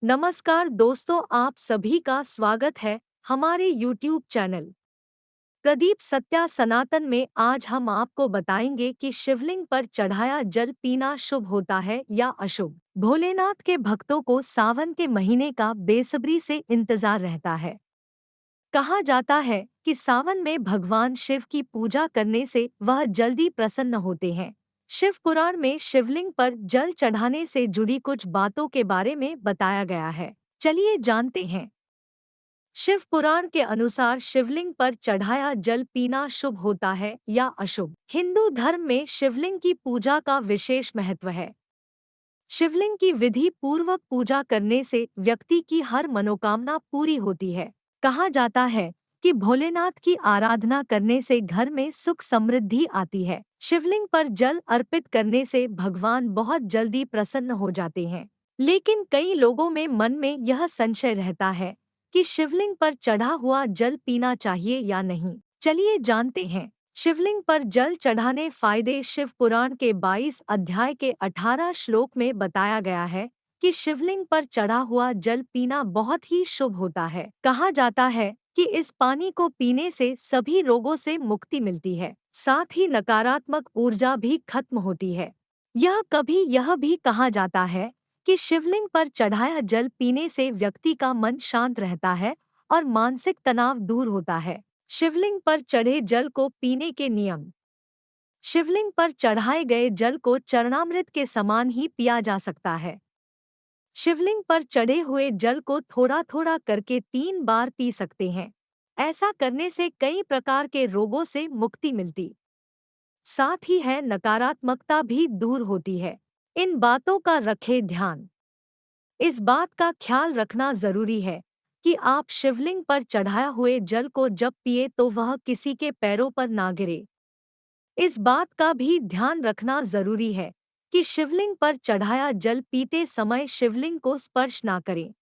नमस्कार दोस्तों, आप सभी का स्वागत है हमारे YouTube चैनल प्रदीप सत्या सनातन में। आज हम आपको बताएंगे कि शिवलिंग पर चढ़ाया जल पीना शुभ होता है या अशुभ। भोलेनाथ के भक्तों को सावन के महीने का बेसब्री से इंतजार रहता है। कहा जाता है कि सावन में भगवान शिव की पूजा करने से वह जल्दी प्रसन्न होते हैं। शिव पुराण में शिवलिंग पर जल चढ़ाने से जुड़ी कुछ बातों के बारे में बताया गया है। चलिए जानते हैं। शिव पुराण के अनुसार शिवलिंग पर चढ़ाया जल पीना शुभ होता है या अशुभ। हिंदू धर्म में शिवलिंग की पूजा का विशेष महत्व है। शिवलिंग की विधि पूर्वक पूजा करने से व्यक्ति की हर मनोकामना पूरी होती है। कहा जाता है कि भोलेनाथ की आराधना करने से घर में सुख समृद्धि आती है। शिवलिंग पर जल अर्पित करने से भगवान बहुत जल्दी प्रसन्न हो जाते हैं। लेकिन कई लोगों में मन में यह संशय रहता है कि शिवलिंग पर चढ़ा हुआ जल पीना चाहिए या नहीं। चलिए जानते हैं। शिवलिंग पर जल चढ़ाने फायदे। शिव पुराण के 22 अध्याय के 18 श्लोक में बताया गया है कि शिवलिंग पर चढ़ा हुआ जल पीना बहुत ही शुभ होता है। कहा जाता है कि इस पानी को पीने से सभी रोगों से मुक्ति मिलती है, साथ ही नकारात्मक ऊर्जा भी खत्म होती है। यह भी कहा जाता है कि शिवलिंग पर चढ़ाया जल पीने से व्यक्ति का मन शांत रहता है और मानसिक तनाव दूर होता है। शिवलिंग पर चढ़े जल को पीने के नियम। शिवलिंग पर चढ़ाए गए जल को चरणामृत के समान ही पिया जा सकता है। शिवलिंग पर चढ़े हुए जल को थोड़ा थोड़ा करके 3 बार पी सकते हैं। ऐसा करने से कई प्रकार के रोगों से मुक्ति मिलती, साथ ही है नकारात्मकता भी दूर होती है। इन बातों का रखें ध्यान। इस बात का ख्याल रखना जरूरी है कि आप शिवलिंग पर चढ़ाए हुए जल को जब पिए तो वह किसी के पैरों पर ना गिरे। इस बात का भी ध्यान रखना जरूरी है कि शिवलिंग पर चढ़ाया जल पीते समय शिवलिंग को स्पर्श ना करें,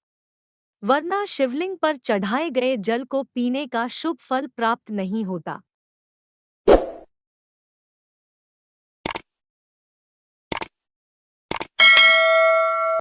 वरना शिवलिंग पर चढ़ाए गए जल को पीने का शुभ फल प्राप्त नहीं होता।